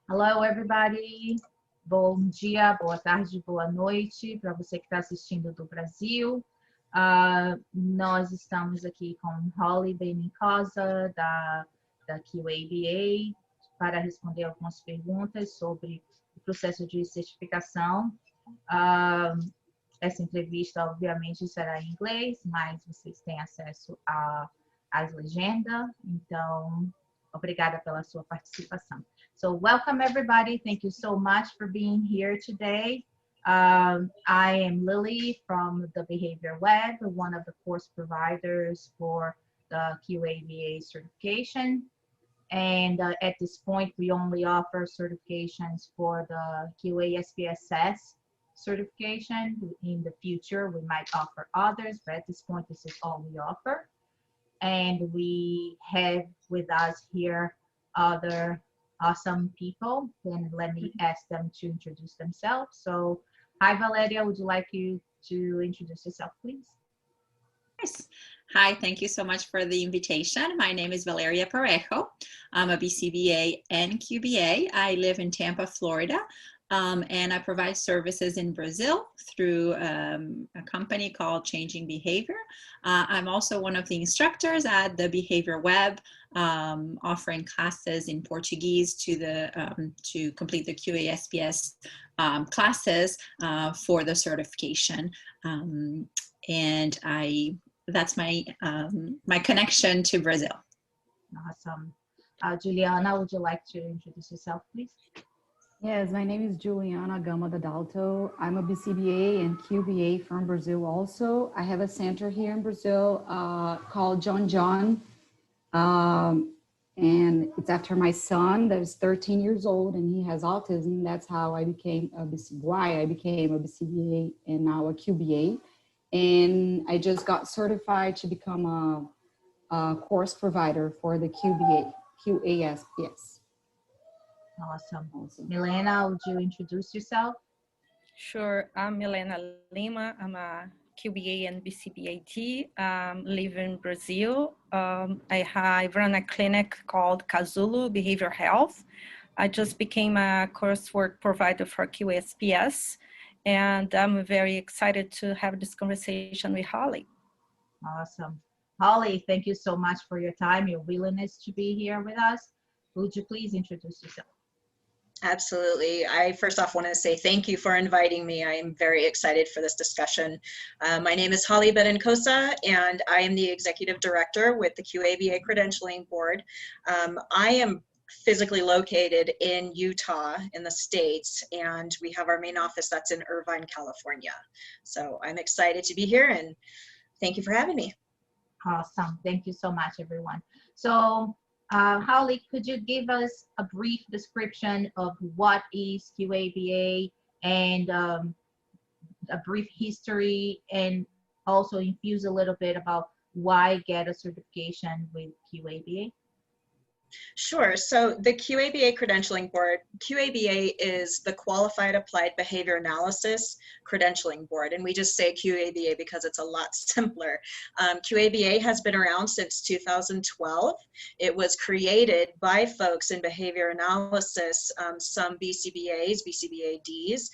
Hello, everybody. Bom dia, boa tarde, boa noite para você que está assistindo do Brasil. Nós estamos aqui com Hollie Benincosa, da QABA, para responder algumas perguntas sobre o processo de certificação. Essa entrevista, obviamente, será em inglês, mas vocês têm acesso às legendas, então, obrigada pela sua participação. So welcome everybody. Thank you so much for being here today. I am Lily from the Behavior Web, one of the course providers for the QABA certification. And at this point, we only offer certifications for the QASPSS certification. In the future, we might offer others, but at this point, this is all we offer. And we have with us here other awesome people, and let me ask them to introduce themselves. So, hi Valeria, would you like you to introduce yourself, please? Yes. Hi, thank you so much for the invitation. My name is Valeria Parejo. I'm a BCBA and QBA. I live in Tampa, Florida, and I provide services in Brazil through a company called Changing Behavior. I'm also one of the instructors at the Behavior Web, offering classes in Portuguese to complete the QASPS classes for the certification. And that's my my connection to Brazil. Awesome. Juliana, would you like to introduce yourself, please? Yes, my name is Juliana Dadalto. I'm a BCBA and QBA from Brazil also. I have a center here in Brazil called John, and it's after my son that is 13 years old and he has autism. That's how I became a BCBA and now a QBA. And I just got certified to become a course provider for the QASPS. Awesome. Mylena, would you introduce yourself? Sure. I'm Mylena Lima. I'm a QBA and BCBAT. Live in Brazil. I run a clinic called Casulo Behavior Health. I just became a coursework provider for QASPS. And I'm very excited to have this conversation with Hollie. Awesome. Hollie, thank you so much for your time, your willingness to be here with us. Would you please introduce yourself? Absolutely. I first off want to say thank you for inviting me. I am very excited for this discussion. My name is Hollie Benincosa, and I am the Executive Director with the QABA Credentialing Board. I am physically located in Utah in the States, and we have our main office that's in Irvine, California. So I'm excited to be here, and thank you for having me. Awesome. Thank you so much, everyone. So Hollie, could you give us a brief description of what is QABA and a brief history, and also infuse a little bit about why get a certification with QABA? Sure. So the QABA Credentialing Board, QABA is the Qualified Applied Behavior Analysis Credentialing Board, and we just say QABA because it's a lot simpler. QABA has been around since 2012. It was created by folks in behavior analysis, some BCBAs, BCBADs,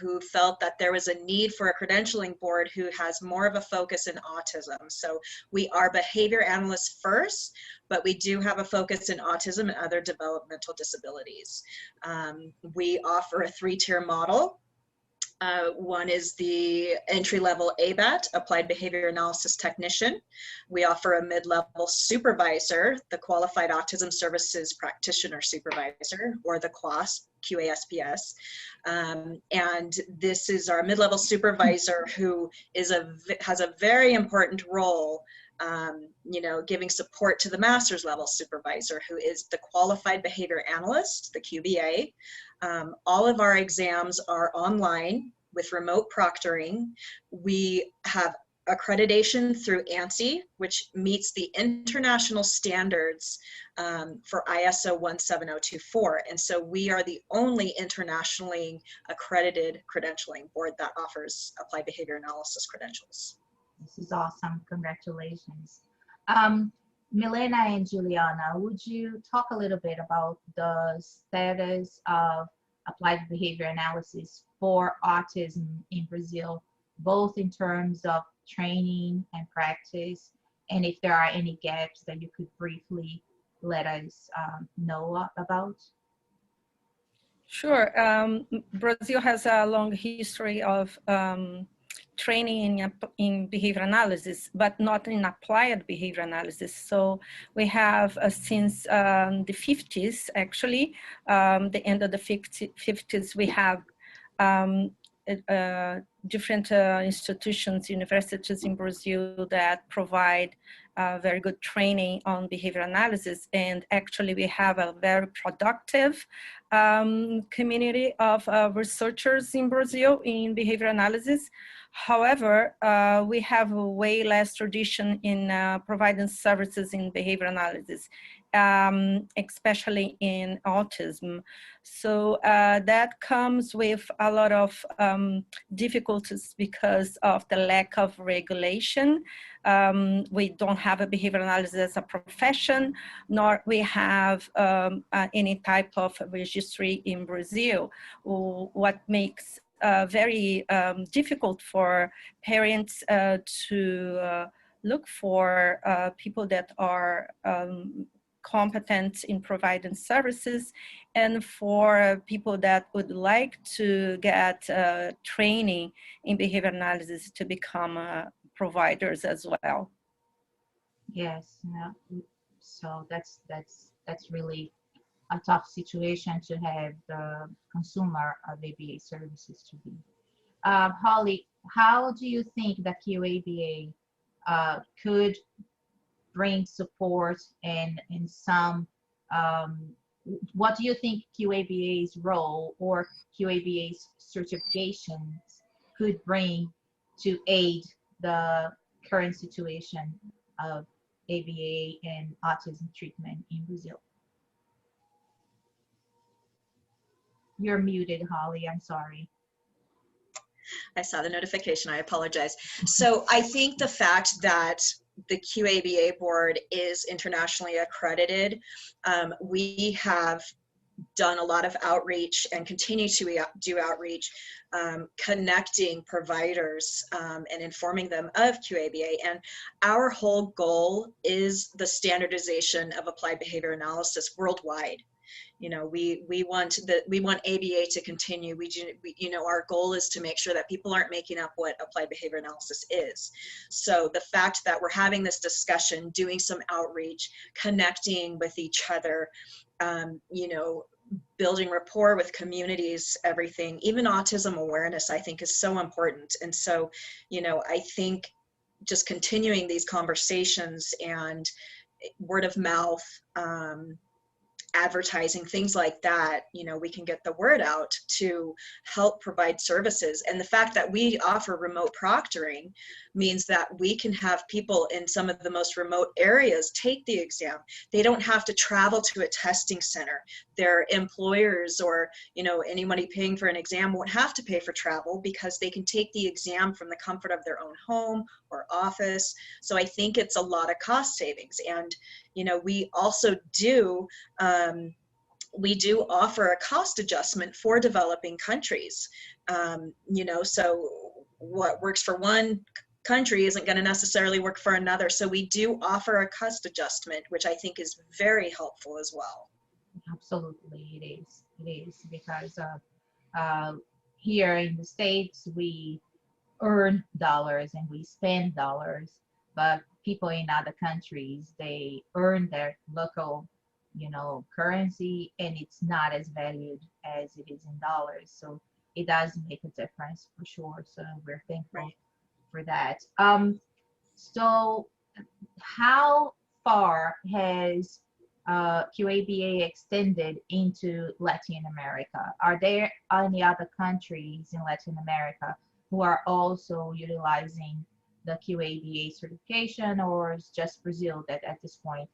who felt that there was a need for a credentialing board who has more of a focus in autism. So we are behavior analysts first, but we do have a focus in autism and other developmental disabilities. We offer a 3-tier model. One is the entry-level ABAT, Applied Behavior Analysis Technician. We offer a mid-level supervisor, the Qualified Autism Services Practitioner Supervisor, or the QASP, QASPS. And this is our mid-level supervisor who has a very important role, giving support to the master's level supervisor, who is the Qualified Behavior Analyst, the QBA. All of our exams are online with remote proctoring. We have accreditation through ANSI, which meets the international standards for ISO 17024. And so we are the only internationally accredited credentialing board that offers applied behavior analysis credentials. This is awesome. Congratulations. Mylena and Juliana, would you talk a little bit about the status of applied behavior analysis for autism in Brazil, both in terms of training and practice, and if there are any gaps that you could briefly let us know about? Sure. Brazil has a long history of training in behavior analysis, but not in applied behavior analysis. So we have since the 50s, actually, the end of the 50s, we have different institutions, universities in Brazil that provide very good training on behavior analysis. And actually we have a very productive community of researchers in Brazil in behavior analysis. However, we have way less tradition in providing services in behavior analysis, especially in autism. So that comes with a lot of difficulties because of the lack of regulation. We don't have a behavior analysis as a profession, nor we have any type of registry in Brazil, what makes very difficult for parents to look for people that are competent in providing services, and for people that would like to get training in behavior analysis to become providers as well. Yes, yeah. So that's really a tough situation to have the consumer of ABA services to be. Hollie, how do you think that QABA could bring support and some, what do you think QABA's role or QABA's certifications could bring to aid the current situation of ABA and autism treatment in Brazil? You're muted, Hollie, I'm sorry. I saw the notification, I apologize. So I think the fact that the QABA board is internationally accredited, we have done a lot of outreach and continue to do outreach, connecting providers and informing them of QABA. And our whole goal is the standardization of applied behavior analysis worldwide. You know, we want ABA to continue. You know, our goal is to make sure that people aren't making up what applied behavior analysis is. So the fact that we're having this discussion, doing some outreach, connecting with each other, you know, building rapport with communities, everything, even autism awareness, I think is so important. And so, you know, I think just continuing these conversations and word of mouth, advertising, things like that, you know, we can get the word out to help provide services. And the fact that we offer remote proctoring means that we can have people in some of the most remote areas take the exam. They don't have to travel to a testing center. Their employers or, you know, anybody paying for an exam won't have to pay for travel because they can take the exam from the comfort of their own home or office. So I think it's a lot of cost savings. And, you know, we also do offer a cost adjustment for developing countries. You know, so what works for one country isn't going to necessarily work for another. So we do offer a cost adjustment, which I think is very helpful as well. Absolutely, it is because here in the States, we earn dollars and we spend dollars, but people in other countries, they earn their local, you know, currency, and it's not as valued as it is in dollars. So it does make a difference for sure. So we're thankful for that. So how far has QABA extended into Latin America? Are there any other countries in Latin America who are also utilizing the QABA certification, or is just Brazil that at this point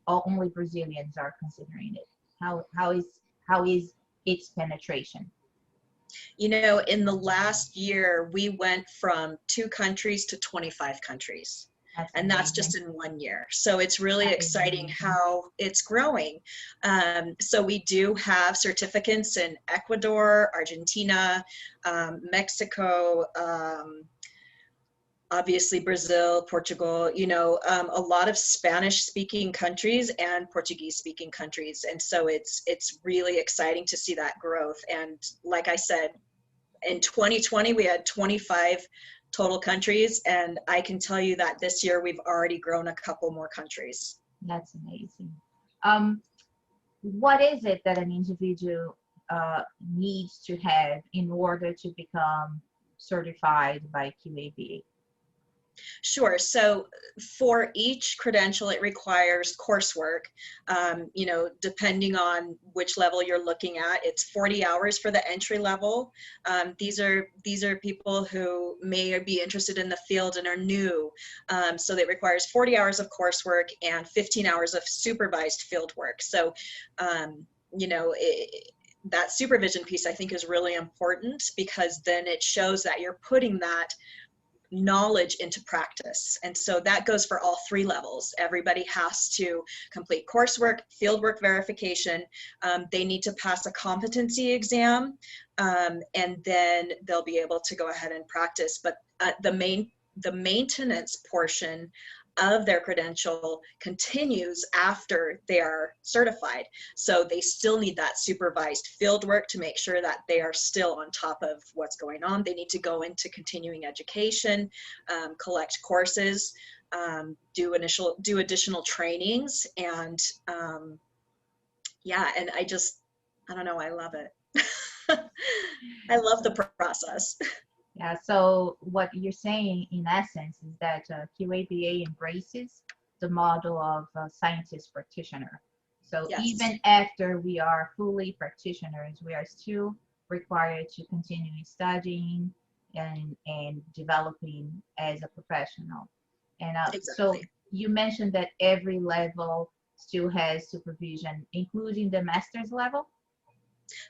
only Brazilians are considering it? How is its penetration? You know, in the last year, we went from 2 countries to 25 countries. And that's just in 1 year. So it's really exciting how it's growing. So we do have certificates in Ecuador, Argentina, Mexico, obviously Brazil, Portugal, you know, a lot of Spanish speaking countries and Portuguese speaking countries. And so it's really exciting to see that growth. And like I said, in 2020, we had 25 total countries. And I can tell you that this year we've already grown a couple more countries. That's amazing. What is it that an individual needs to have in order to become certified by QABA? Sure. So for each credential, it requires coursework. You know, depending on which level you're looking at, it's 40 hours for the entry level. These are people who may be interested in the field and are new. So that requires 40 hours of coursework and 15 hours of supervised field work. So, you know, that supervision piece I think is really important, because then it shows that you're putting that knowledge into practice. And so that goes for all 3 levels. Everybody has to complete coursework, fieldwork verification. They need to pass a competency exam, and then they'll be able to go ahead and practice. But the maintenance portion of their credential continues after they are certified. So they still need that supervised field work to make sure that they are still on top of what's going on. They need to go into continuing education, collect courses, do additional trainings, and yeah, and I don't know, I love it. I love the process. Yeah, so what you're saying in essence is that QABA embraces the model of scientist practitioner. So Yes. Even after we are fully practitioners, we are still required to continue studying and developing as a professional. And Exactly. So you mentioned that every level still has supervision, including the master's level?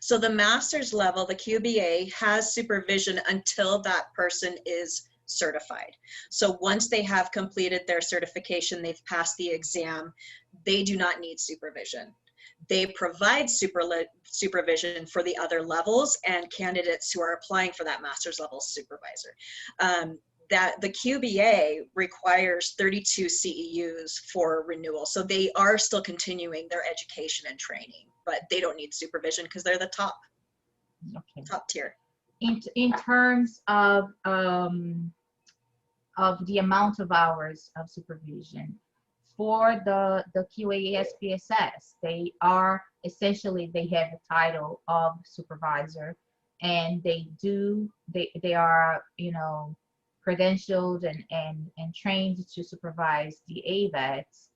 So the master's level, the QBA, has supervision until that person is certified. So once they have completed their certification, they've passed the exam, they do not need supervision. They provide supervision for the other levels and candidates who are applying for that master's level supervisor. That the QBA requires 32 CEUs for renewal. So they are still continuing their education and training, but they don't need supervision because they're the top tier. In terms of the amount of hours of supervision, for the QAS PSS, they are essentially, they have the title of supervisor, and they are, you know, credentialed and trained to supervise the AVATs,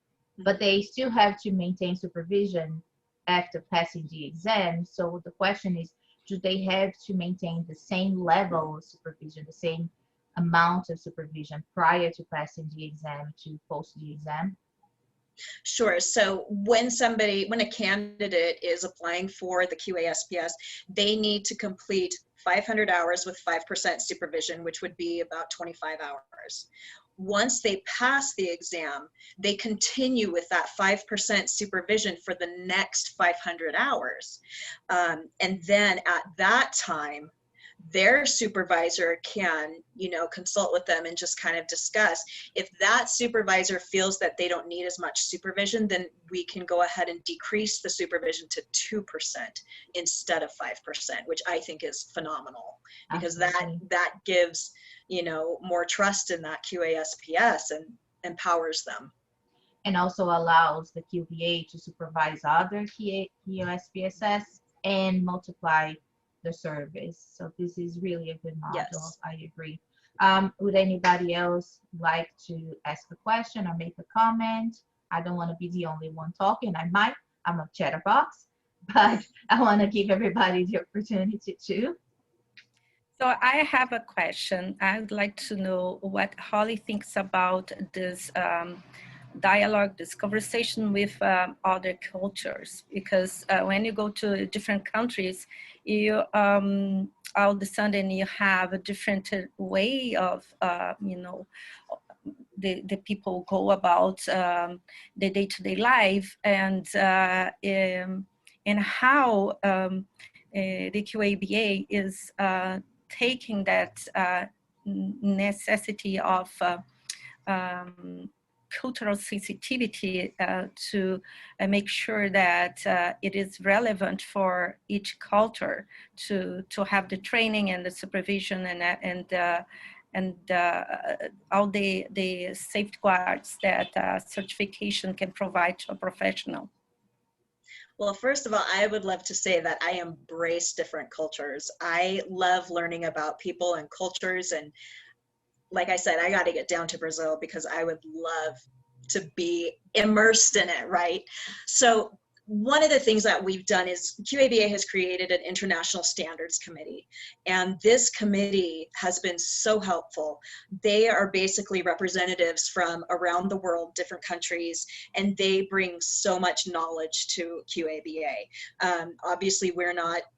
but they still have to maintain supervision after passing the exam. So the question is, do they have to maintain the same level of supervision, the same amount of supervision prior to passing the exam to post the exam? Sure. So when a candidate is applying for the QASPS, they need to complete 500 hours with 5% supervision, which would be about 25 hours. Once they pass the exam, they continue with that 5% supervision for the next 500 hours. And then at that time, their supervisor can, you know, consult with them and just kind of discuss. If that supervisor feels that they don't need as much supervision, then we can go ahead and decrease the supervision to 2% instead of 5%, which I think is phenomenal, because that gives, you know, more trust in that QASPS and empowers them. And also allows the QBA to supervise other QASPSS and multiply the service. So this is really a good model. Yes. I agree. Would anybody else like to ask a question or make a comment? I don't want to be the only one talking. I'm a chatterbox, but I want to give everybody the opportunity to. So I have a question. I would like to know what Hollie thinks about this dialogue, this conversation with other cultures, because when you go to different countries, you all of a sudden you have a different way of, you know, the people go about the day-to-day life, and how the QABA is taking that necessity of cultural sensitivity to make sure that it is relevant for each culture to have the training and the supervision and all the safeguards that certification can provide to a professional. Well, first of all, I would love to say that I embrace different cultures. I love learning about people and cultures, and like I said, I got to get down to Brazil because I would love to be immersed in it, right? So one of the things that we've done is QABA has created an international standards committee, and this committee has been so helpful. They are basically representatives from around the world, different countries, and they bring so much knowledge to QABA. Obviously,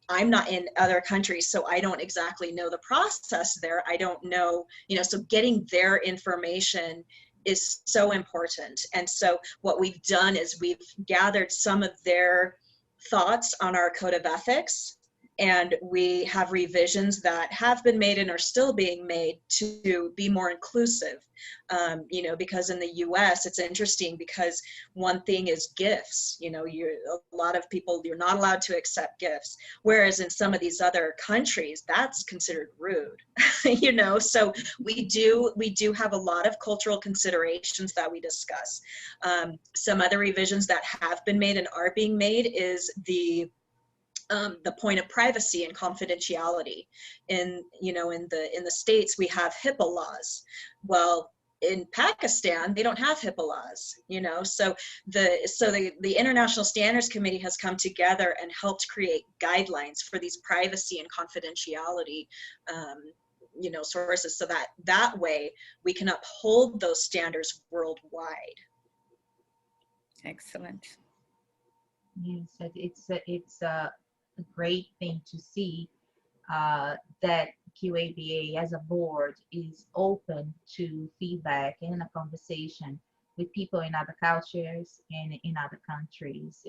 I'm not in other countries, so I don't exactly know the process there. I don't know, so getting their information is so important. And so what we've done is we've gathered some of their thoughts on our code of ethics, and we have revisions that have been made and are still being made to be more inclusive. Because in the US, it's interesting because one thing is gifts. A lot of people, you're not allowed to accept gifts, whereas in some of these other countries, that's considered rude. So we do have a lot of cultural considerations that we discuss. Some other revisions that have been made and are being made is the point of privacy and confidentiality. In the States, we have HIPAA laws. Well, in Pakistan, they don't have HIPAA laws, so the International Standards Committee has come together and helped create guidelines for these privacy and confidentiality sources, so that way we can uphold those standards worldwide. Excellent. Yes, it's a great thing to see that QABA as a board is open to feedback and a conversation with people in other cultures and in other countries.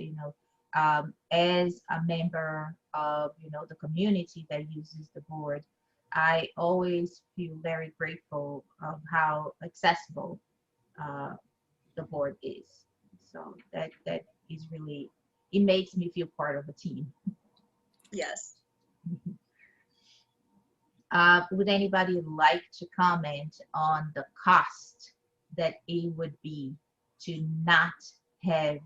As a member of the community that uses the board, I always feel very grateful of how accessible the board is. So that is really, it makes me feel part of a team. Yes. Would anybody like to comment on the cost that it would be to not have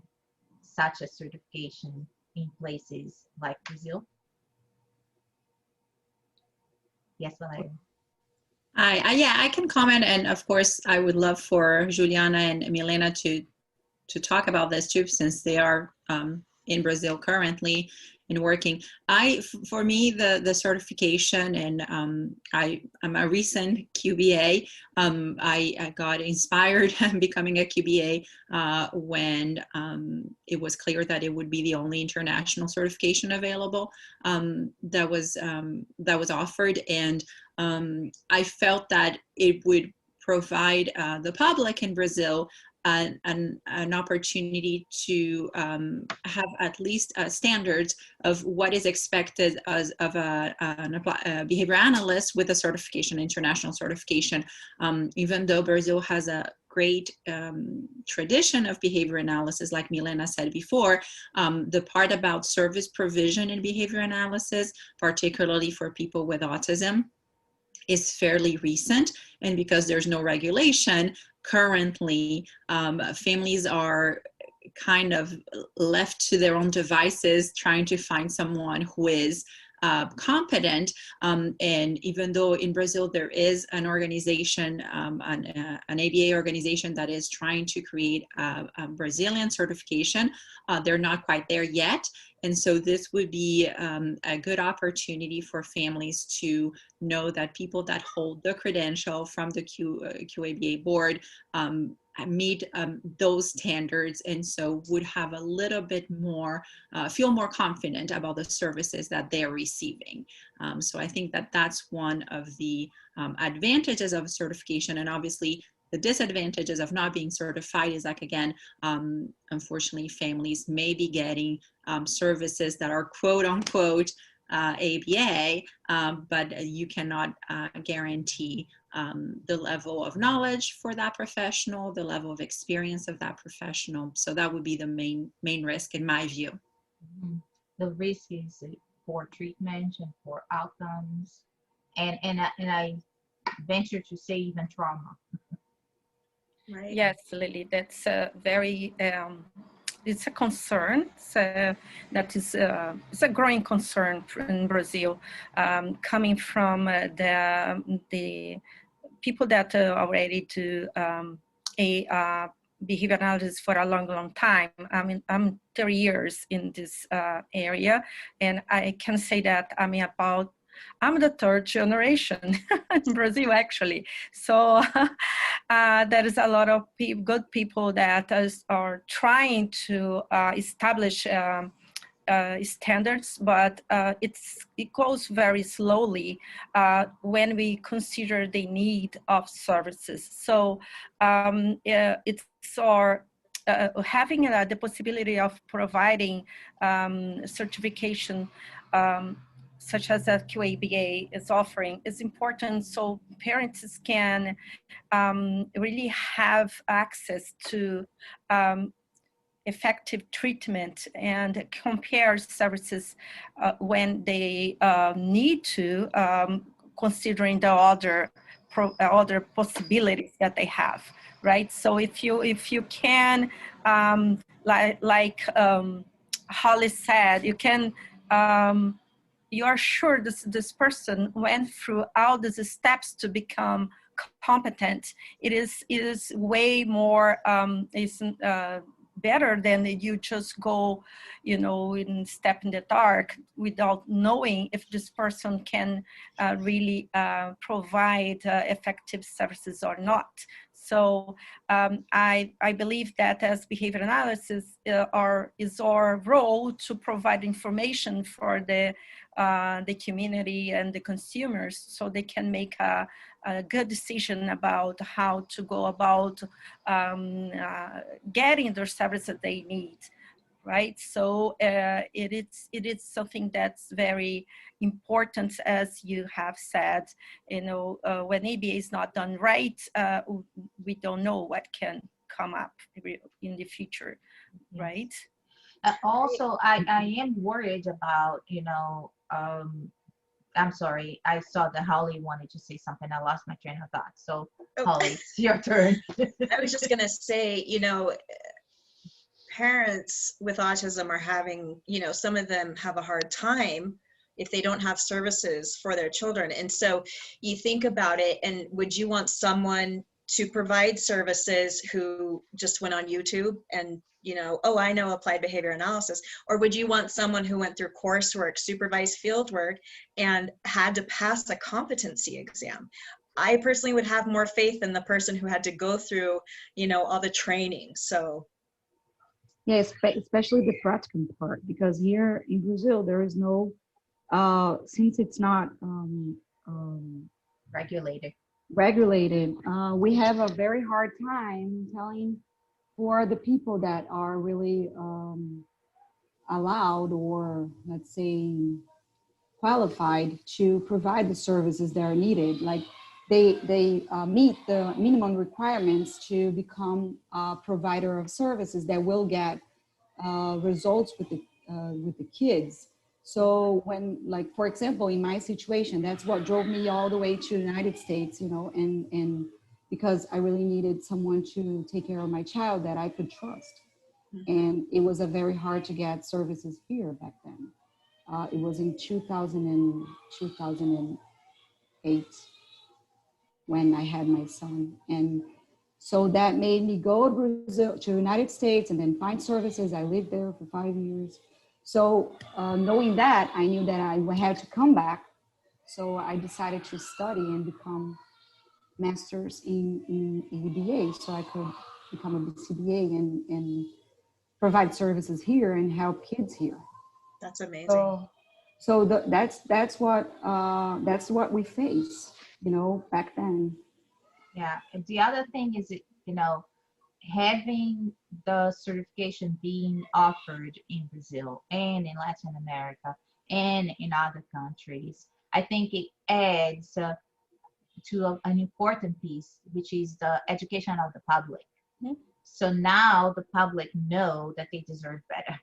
such a certification in places like Brazil? Yes, Valeria. I can comment, and of course, I would love for Juliana and Mylena to talk about this too, since they are in Brazil currently and working. For me, the certification, and I'm a recent QBA. I got inspired becoming a QBA when it was clear that it would be the only international certification available that was offered, and I felt that it would provide the public in Brazil an opportunity to have at least standards of what is expected of a behavior analyst with a certification, international certification. Even though Brazil has a great tradition of behavior analysis, like Mylena said before, the part about service provision in behavior analysis, particularly for people with autism, is fairly recent, and because there's no regulation currently, families are kind of left to their own devices trying to find someone who is competent, and even though in Brazil there is an organization, an ABA organization that is trying to create a Brazilian certification, they're not quite there yet. And so this would be a good opportunity for families to know that people that hold the credential from the QABA board meet those standards, and so would have a little bit more, feel more confident about the services that they're receiving. So I think that that's one of the advantages of certification, and obviously the disadvantages of not being certified is like, again, unfortunately, families may be getting services that are quote unquote ABA, but you cannot guarantee the level of knowledge for that professional, the level of experience of that professional. So that would be the main risk in my view. Mm-hmm. The risk is for treatment and for outcomes, and I venture to say even trauma. Right. Yes, Lily, that's very, it's a concern. So that is it's a growing concern in Brazil, coming from the people that already do a behavior analysis for a long time. I mean, I'm 30 years in this area, and I can say that I'm the third generation in Brazil, actually. So there is a lot of good people that are trying to establish standards, but it goes very slowly when we consider the need of services. So it's our having the possibility of providing certification such as a QABA is offering is important, so parents can really have access to effective treatment and compare services when they need to, considering the other possibilities that they have, right? So if you can, like Hollie said, you can. You are sure this person went through all these steps to become competent. It is way more better than you just go, and step in the dark without knowing if this person can really provide effective services or not. So I believe that as behavior analysis is our role to provide information for the community and the consumers, so they can make a good decision about how to go about getting the service that they need, right? So it is something that's very important, as you have said. When ABA is not done right, we don't know what can come up in the future, right? Also, I am worried about, I'm sorry, I saw that Hollie wanted to say something. I lost my train of thought. So, Hollie, it's your turn. I was just going to say, parents with autism are having, some of them have a hard time if they don't have services for their children. And so you think about it, and would you want someone to provide services who just went on YouTube and, oh, I know applied behavior analysis? Or would you want someone who went through coursework, supervised fieldwork, and had to pass a competency exam? I personally would have more faith in the person who had to go through, all the training. So. Yes, especially the practical part, because here in Brazil, there is no, since it's not regulated, we have a very hard time telling for the people that are really allowed, or let's say qualified to provide the services that are needed. Like they meet the minimum requirements to become a provider of services that will get results with the kids. So when, like, for example, in my situation, that's what drove me all the way to the United States, and because I really needed someone to take care of my child that I could trust. And it was very hard to get services here back then. It was in 2008 when I had my son. And so that made me go to Brazil, to the United States, and then find services. I lived there for 5 years. So knowing that, I knew that I had to come back. So I decided to study and become masters in ABA, so I could become a BCBA and provide services here and help kids here. That's amazing. So that's what we face, back then. Yeah. And the other thing is, you know, having the certification being offered in Brazil and in Latin America and in other countries, I think it adds to an important piece, which is the education of the public. Mhm. So now the public know that they deserve better,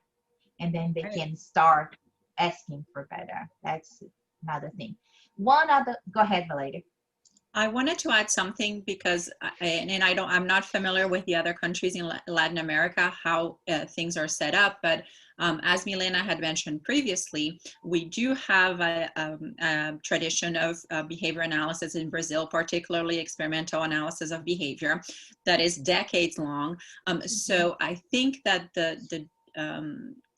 and then they Right. can start asking for better. That's another thing. One other, go ahead, Valeria. I wanted to add something because, I'm not familiar with the other countries in Latin America, how things are set up, but as Mylena had mentioned previously, we do have a tradition of behavior analysis in Brazil, particularly experimental analysis of behavior, that is decades long. So I think that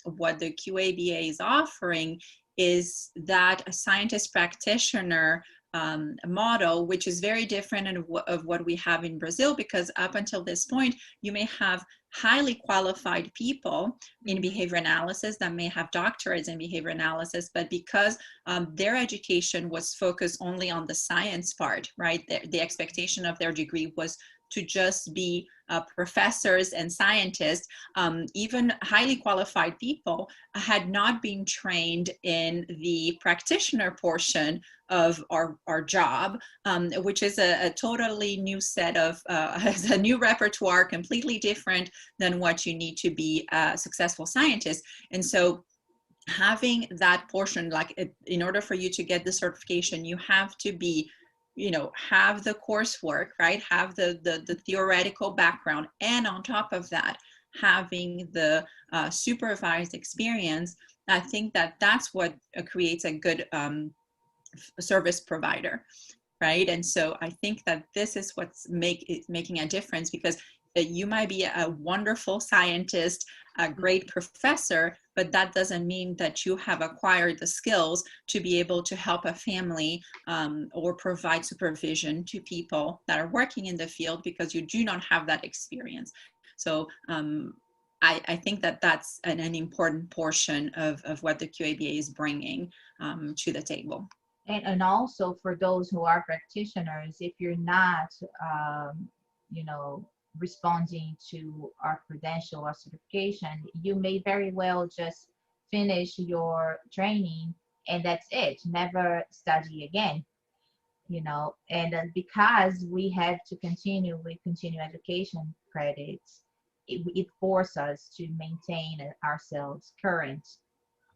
what the QABA is offering is that a scientist practitioner model, which is very different of what we have in Brazil, because up until this point, you may have highly qualified people in behavior analysis that may have doctorates in behavior analysis, but because their education was focused only on the science part, right? The expectation of their degree was to just be professors and scientists. Even highly qualified people had not been trained in the practitioner portion of our job, which is a totally new set of, has a new repertoire, completely different than what you need to be a successful scientist. And so having that portion, like in order for you to get the certification, you have to be, have the coursework, right? Have the theoretical background. And on top of that, having the supervised experience. I think that's what creates a good service provider, right? And so I think that this is what's making a difference, because you might be a wonderful scientist, a great professor, but that doesn't mean that you have acquired the skills to be able to help a family or provide supervision to people that are working in the field, because you do not have that experience. So I think that that's an important portion of what the QABA is bringing to the table. And also for those who are practitioners, if you're not, you know, responding to our credential or certification, you may very well just finish your training and that's it, never study again, you know. And because we have to continue with continuing education credits, it forces us to maintain ourselves current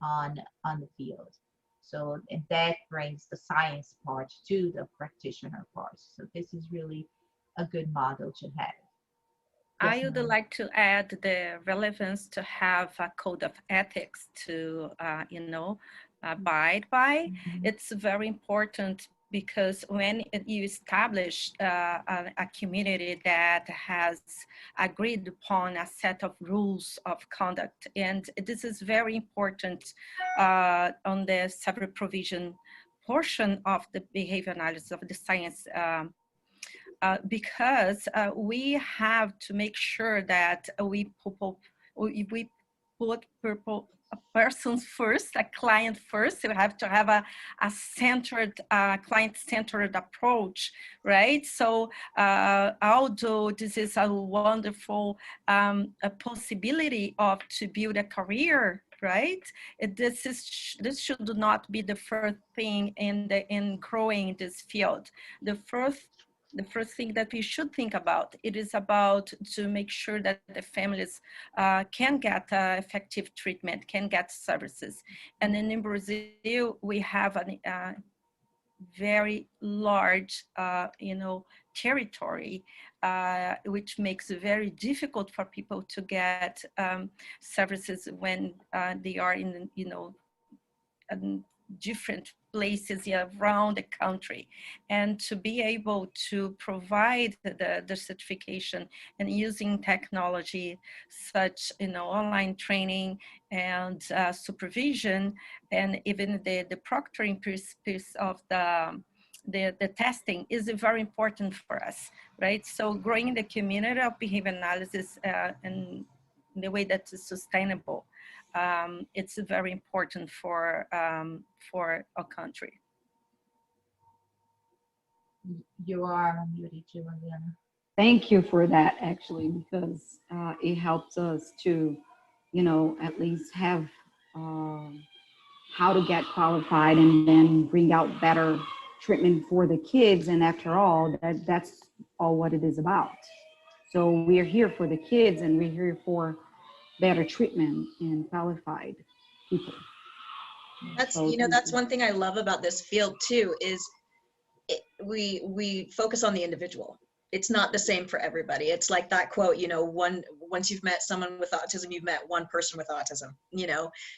on the field. So and that brings the science part to the practitioner part. So this is really a good model to have. Yes, I would ma'am. like to add the relevance to have a code of ethics to, abide by. Mhm. It's very important because when you establish a community that has agreed upon a set of rules of conduct, and this is very important on the separate provision portion of the behavior analysis of the science, because we have to make sure that we put persons first, a client first. We have to have a centered, client-centered approach, right? So although this is a wonderful a possibility of to build a career, right? This should not be the first thing in growing this field. The first thing that we should think about, it is about to make sure that the families can get effective treatment, can get services. And then in Brazil, we have a very large, territory, which makes it very difficult for people to get services when they are in, different places around the country, and to be able to provide the certification and using technology such online training and supervision, and even the proctoring piece of the testing is very important for us, right? So growing the community of behavior analysis in the way that is sustainable, it's very important for our country. You are unmuted, Juliana. Thank you for that, actually, because it helps us to, at least have how to get qualified and then bring out better treatment for the kids. And after all, that's all what it is about. So we're here for the kids, and we're here for better treatment and qualified people. That's, that's one thing I love about this field too, is we focus on the individual. It's not the same for everybody. It's like that quote, once you've met someone with autism, you've met one person with autism,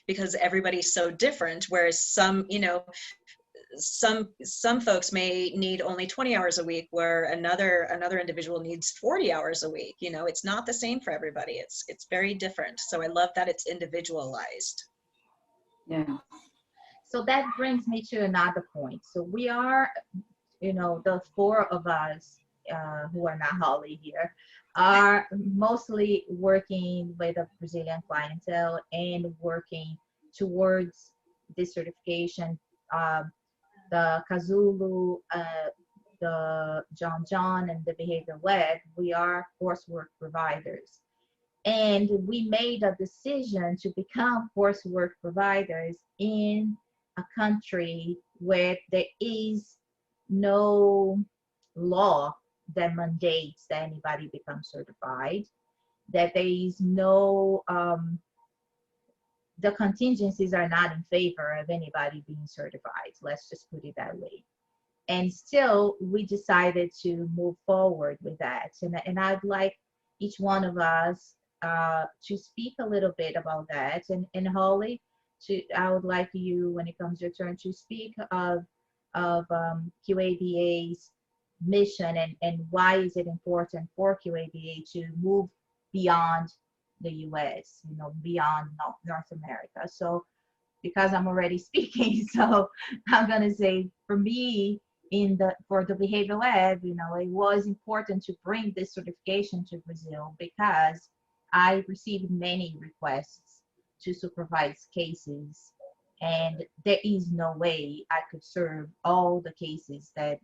because everybody's so different. Whereas some folks may need only 20 hours a week, where another individual needs 40 hours a week. It's not the same for everybody. It's very different. So I love that it's individualized. Yeah. So that brings me to another point. So we are, the four of us who are not Hollie here are mostly working with a Brazilian clientele and working towards this certification. The Kazulu, the John, and the Behavior Lab, we are coursework providers. And we made a decision to become coursework providers in a country where there is no law that mandates that anybody become certified, that there is no, the contingencies are not in favor of anybody being certified. Let's just put it that way. And still, we decided to move forward with that. And I'd like each one of us to speak a little bit about that. And Hollie, I would like you, when it comes your turn, to speak of QABA's mission and why is it important for QABA to move beyond the US, beyond North America. So because I'm already speaking, so I'm gonna say, for me, for the Behavior Lab, it was important to bring this certification to Brazil because I received many requests to supervise cases, and there is no way I could serve all the cases that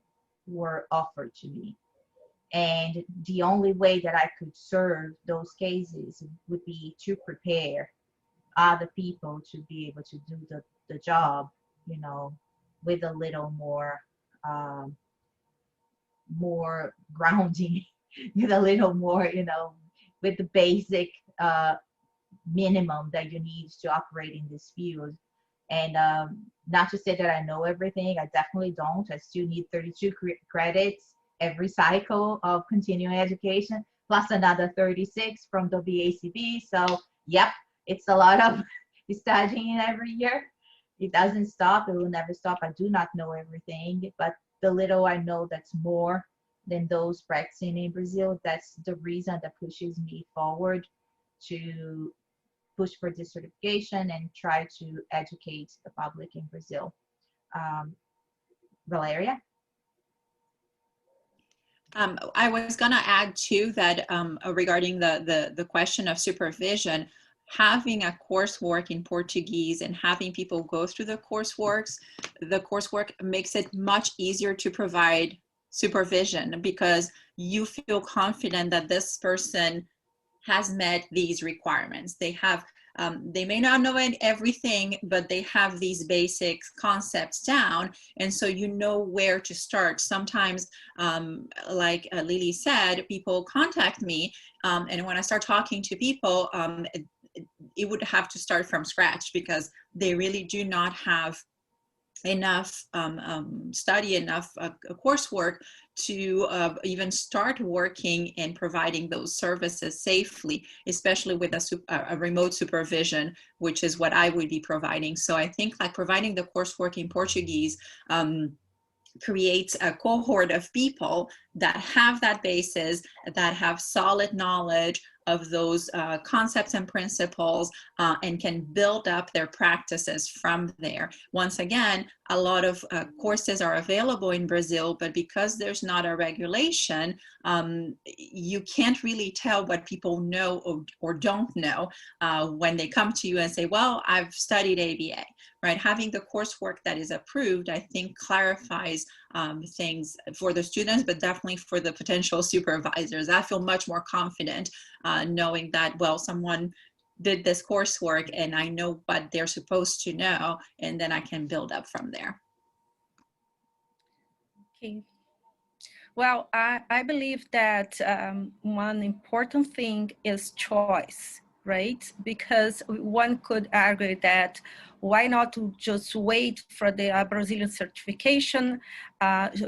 were offered to me. And the only way that I could serve those cases would be to prepare other people to be able to do the job, with a little more grounding, with a little more, with the basic minimum that you need to operate in this field. And not to say that I know everything, I definitely don't. I still need 32 credits every cycle of continuing education, plus another 36 from the BACB. So, yep, it's a lot of studying every year. It doesn't stop. It will never stop. I do not know everything, but the little I know, that's more than those practicing in Brazil. That's the reason that pushes me forward to push for this certification and try to educate the public in Brazil. Valeria? I was going to add too that regarding the question of supervision, having a coursework in Portuguese and having people go through the coursework makes it much easier to provide supervision, because you feel confident that this person has met these requirements. They may not know everything, but they have these basic concepts down. And so you know where to start. Sometimes, like Lily said, people contact me, and when I start talking to people, it would have to start from scratch, because they really do not have enough study, enough coursework to even start working and providing those services safely, especially with a remote supervision, which is what I would be providing. So I think like providing the coursework in Portuguese creates a cohort of people that have that basis, that have solid knowledge of those concepts and principles, and can build up their practices from there. Once again, a lot of courses are available in Brazil, but because there's not a regulation, you can't really tell what people know or don't know when they come to you and say, well, I've studied ABA. right? Having the coursework that is approved, I think clarifies things for the students, but definitely for the potential supervisors. I feel much more confident knowing that, well, someone did this coursework and I know what they're supposed to know, and then I can build up from there. Okay. Well, I believe that one important thing is choice, right? Because one could argue that why not just wait for the Brazilian certification?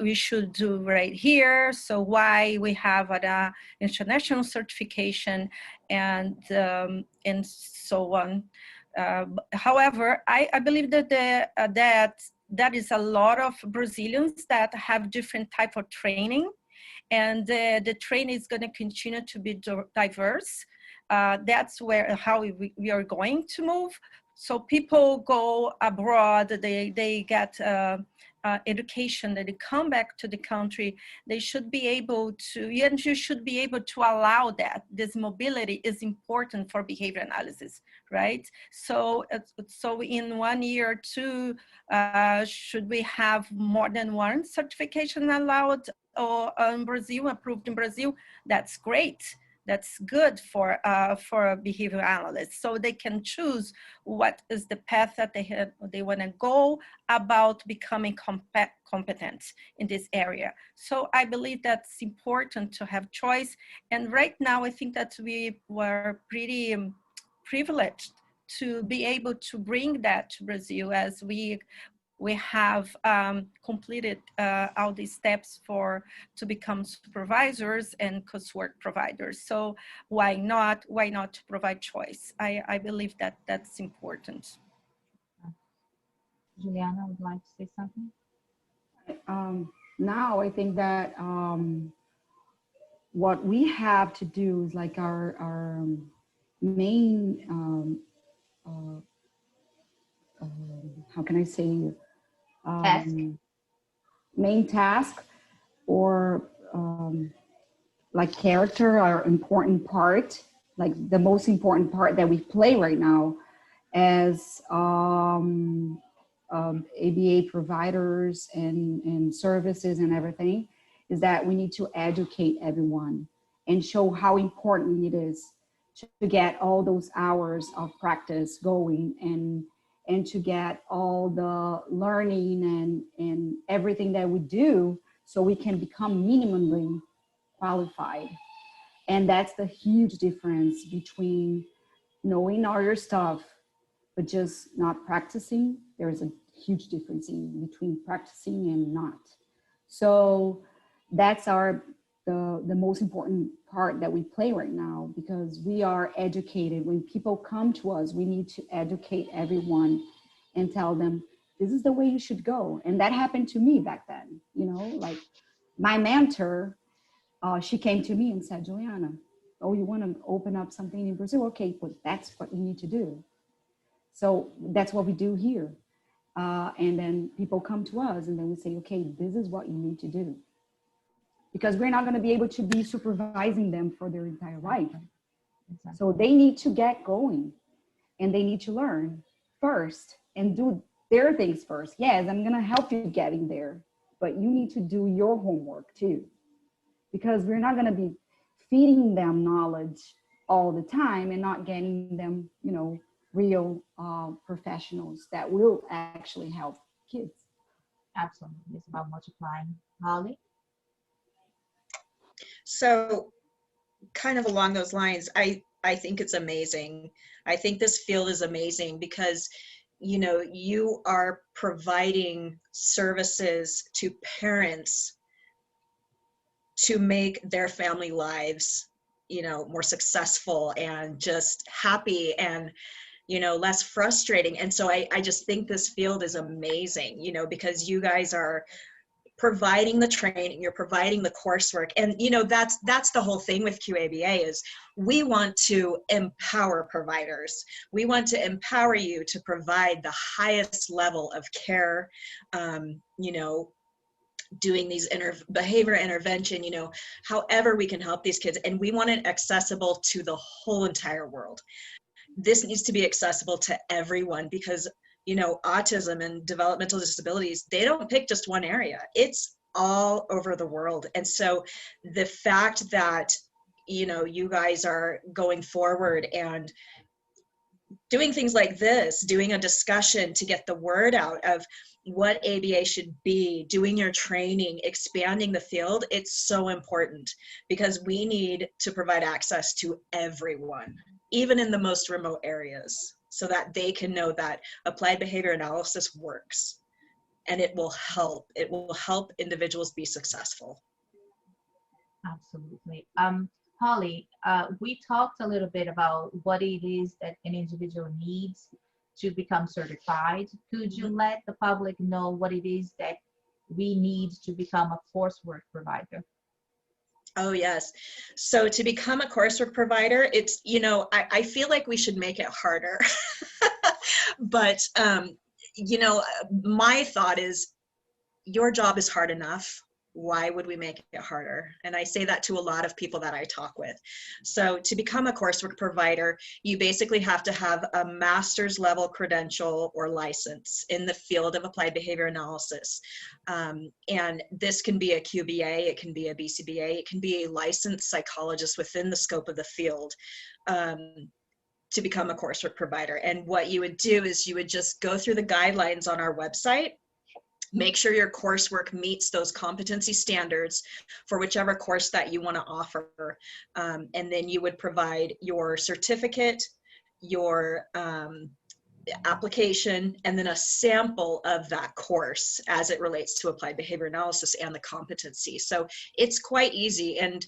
We should do right here. So why we have an international certification and so on. However, I believe that that is a lot of Brazilians that have different type of training, and the training is going to continue to be diverse. That's how we are going to move. So people go abroad, they get education, that they come back to the country, they should be able to, and you should be able to allow that. This mobility is important for behavior analysis, right? So in 1 year or two, should we have more than one certification allowed or in Brazil, approved in Brazil? That's great. That's good for a behavior analyst, so they can choose what is the path that they want to go about becoming competent in this area. So I believe that's important to have choice. And right now, I think that we were pretty privileged to be able to bring that to Brazil, as we have completed all these steps to become supervisors and coursework providers. So why not provide choice? I believe that that's important. Juliana would like to say something. Now I think that what we have to do is like our main how can I say main task, or like character, or important part, like the most important part that we play right now as ABA providers and services and everything, is that we need to educate everyone and show how important it is to get all those hours of practice going, and to get all the learning and everything that we do, so we can become minimally qualified. And that's the huge difference between knowing all your stuff but just not practicing. There's a huge difference between practicing and not. So that's the most important part that we play right now, because we are educated. When people come to us, we need to educate everyone and tell them, this is the way you should go. And that happened to me back then. You know, like my mentor, she came to me and said, Juliana, oh, you want to open up something in Brazil? Okay, well, that's what you need to do. So that's what we do here. And then people come to us and then we say, okay, this is what you need to do. Because we're not going to be able to be supervising them for their entire life. Exactly. So they need to get going, and they need to learn first and do their things first. Yes, I'm going to help you getting there, but you need to do your homework too, because we're not going to be feeding them knowledge all the time and not getting them, you know, real professionals that will actually help kids. Absolutely. It's about multiplying. Hollie? So kind of along those lines, I think it's amazing. I think this field is amazing because, you know, you are providing services to parents to make their family lives, you know, more successful and just happy and, you know, less frustrating. And so I just think this field is amazing, you know, because you guys are providing the training, you're providing the coursework. And, you know, that's the whole thing with QABA is we want to empower providers. We want to empower you to provide the highest level of care, you know, doing these behavior intervention, you know, however we can help these kids. And we want it accessible to the whole entire world. This needs to be accessible to everyone because autism and developmental disabilities, they don't pick just one area. It's all over the world. And so the fact that, you guys are going forward and doing things like this, doing a discussion to get the word out of what ABA should be, doing your training, expanding the field, it's so important because we need to provide access to everyone, even in the most remote areas, so that they can know that applied behavior analysis works and it will help. It will help individuals be successful. Absolutely. Holly, we talked a little bit about what it is that an individual needs to become certified. Could you let the public know what it is that we need to become a coursework provider? Oh, yes. So to become a coursework provider, it's, I feel like we should make it harder. But, my thought is your job is hard enough. Why would we make it harder? And I say that to a lot of people that I talk with. So to become a coursework provider, you basically have to have a master's level credential or license in the field of applied behavior analysis. And this can be a QBA, it can be a BCBA, it can be a licensed psychologist within the scope of the field. To become a coursework provider. And what you would do is you would just go through the guidelines on our website, make sure your coursework meets those competency standards for whichever course that you want to offer. And then you would provide your certificate, your application, and then a sample of that course as it relates to applied behavior analysis and the competency. So it's quite easy. And,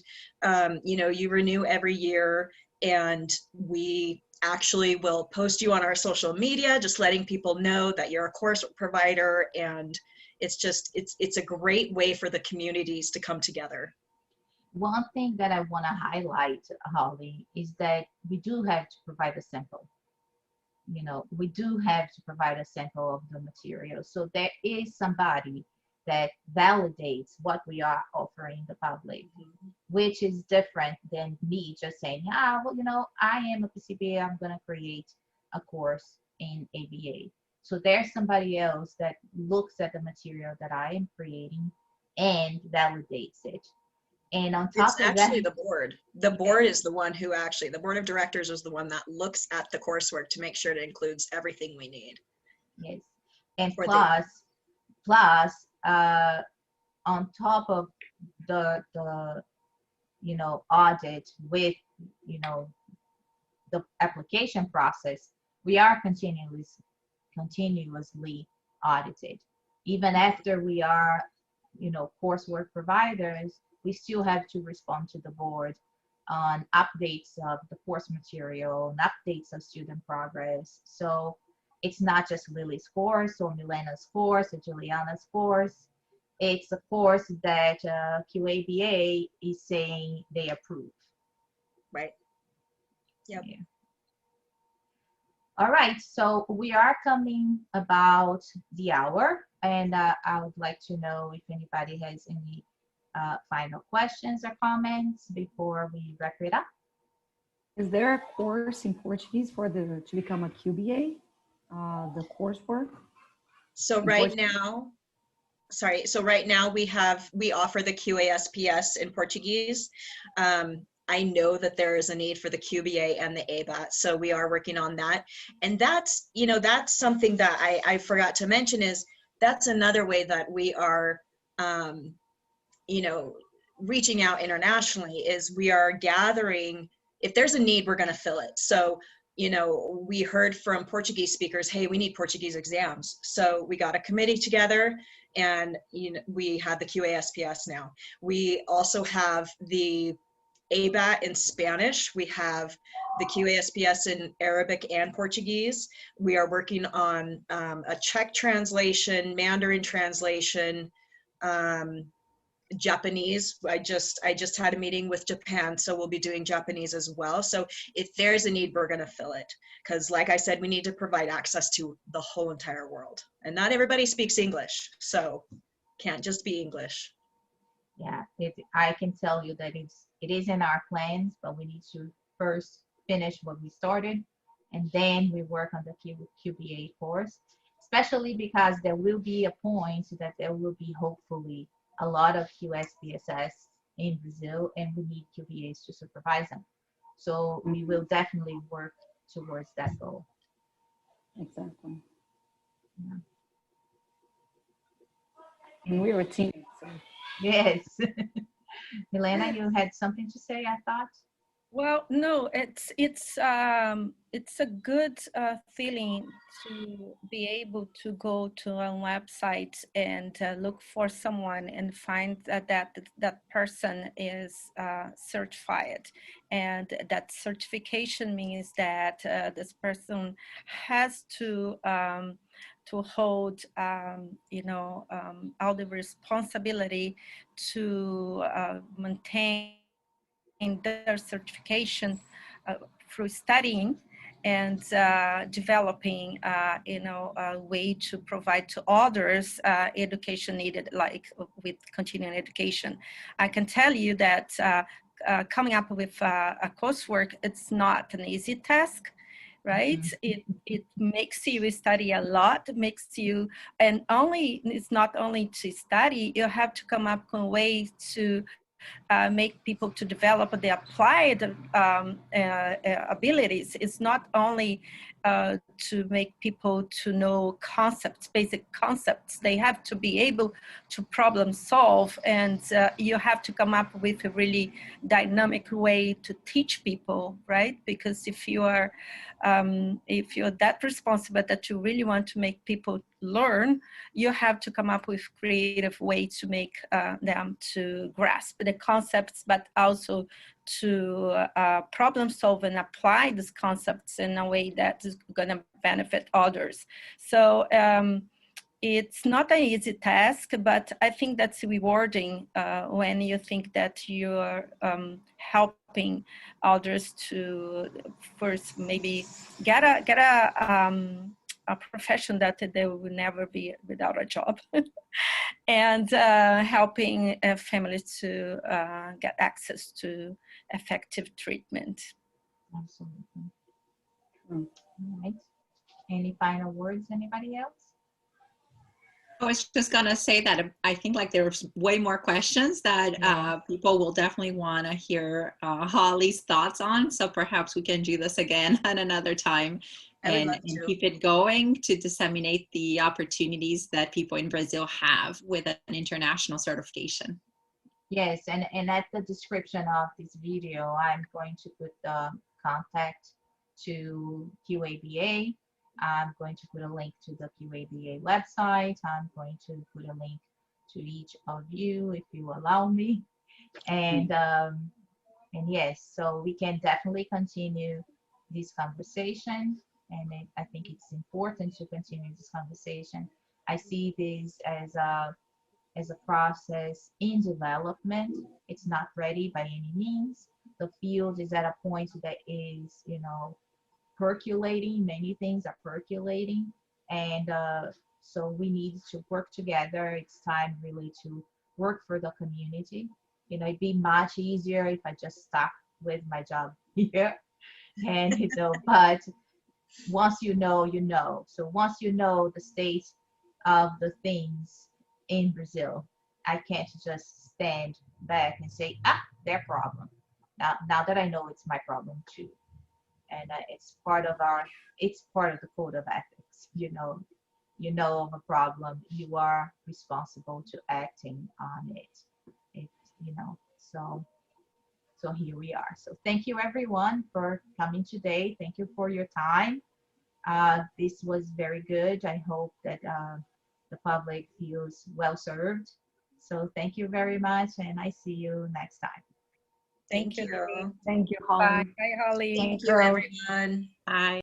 you renew every year, and we actually will post you on our social media, just letting people know that you're a course provider. And it's a great way for the communities to come together. One thing that I want to highlight, Holly, is that we do have to provide a sample. We do have to provide a sample of the material. So there is somebody that validates what we are offering the public, which is different than me just saying, I am a PCBA, I'm going to create a course in ABA. So there's somebody else that looks at the material that I am creating and validates it. And on top of that, it's actually the board. The board is the one who the board of directors is the one that looks at the coursework to make sure it includes everything we need. Yes. And plus, on top of the audit with, the application process, we are continuously audited. Even after we are, coursework providers, we still have to respond to the board on updates of the course material and updates of student progress. So it's not just Lily's course or Mylena's course or Juliana's course. It's a course that QABA is saying they approve. Right. Yep. Yeah. All right, so we are coming about the hour, and I would like to know if anybody has any final questions or comments before we wrap it up. Is there a course in Portuguese to become a QBA, the coursework? So right now we offer the QASPS in Portuguese. I know that there is a need for the QBA and the ABA, so we are working on that. And that's something that I forgot to mention, is that's another way that we are, reaching out internationally, is we are gathering, if there's a need, we're going to fill it. So, we heard from Portuguese speakers, hey, we need Portuguese exams. So we got a committee together, and we have the QASPS now. We also have the ABA in Spanish. We have the QASPS in Arabic and Portuguese. We are working on a Czech translation, Mandarin translation, Japanese. I just had a meeting with Japan, so we'll be doing Japanese as well. So if there's a need, we're going to fill it, because like I said, we need to provide access to the whole entire world, and not everybody speaks English, so can't just be English. Yeah, I can tell you that it is in our plans, but we need to first finish what we started, and then we work on the QBA course. especially because there will be a point that there will be hopefully a lot of QSBSS in Brazil, and we need QBAs to supervise them. So we will definitely work towards that goal. Exactly. Yeah. And we were teammates. So. Yes. Mylena, you had something to say, I thought? Well, no, it's a good feeling to be able to go to a website and look for someone and find that person is certified, and that certification means that this person has to hold all the responsibility to maintain their certification through studying and developing, a way to provide to others education needed, like with continuing education. I can tell you that coming up with a coursework, it's not an easy task, right? Mm-hmm. It makes you study a lot, makes you, and it's not only to study, you have to come up with ways to make people to develop the applied abilities. It's not only to make people to know concepts, basic concepts. They have to be able to problem solve, and you have to come up with a really dynamic way to teach people, right? Because if you're that responsible that you really want to make people learn, you have to come up with creative ways to make them to grasp the concepts, but also to problem solve and apply these concepts in a way that is going to benefit others. So it's not an easy task, but I think that's rewarding when you think that you're helping others to first maybe get a profession that they will never be without a job, and helping families to get access to effective treatment. Absolutely. All right. Any final words, anybody else? I was just gonna say that I think like there's way more questions that people will definitely want to hear Hollie's thoughts on. So perhaps we can do this again at another time and keep it going to disseminate the opportunities that people in Brazil have with an international certification. Yes, and at the description of this video, I'm going to put the contact to QABA. I'm going to put a link to the QABA website. I'm going to put a link to each of you if you allow me. And yes, so we can definitely continue this conversation. And I think it's important to continue this conversation. I see this as a process in development. It's not ready by any means. The field is at a point that is, percolating. Many things are percolating. And so we need to work together. It's time really to work for the community. It'd be much easier if I just stuck with my job here. And, but once you know, you know. So once you know the state of the things in Brazil, I can't just stand back and say, their problem. Now that I know it's my problem too. And it's part of the code of ethics. You know of a problem, you are responsible to acting on it. So here we are. So thank you everyone for coming today. Thank you for your time. This was very good. I hope that the public feels well served. So thank you very much, and I see you next time. Thank you. Thank you, Hollie. Bye, Hollie. Thank you, everyone. Bye.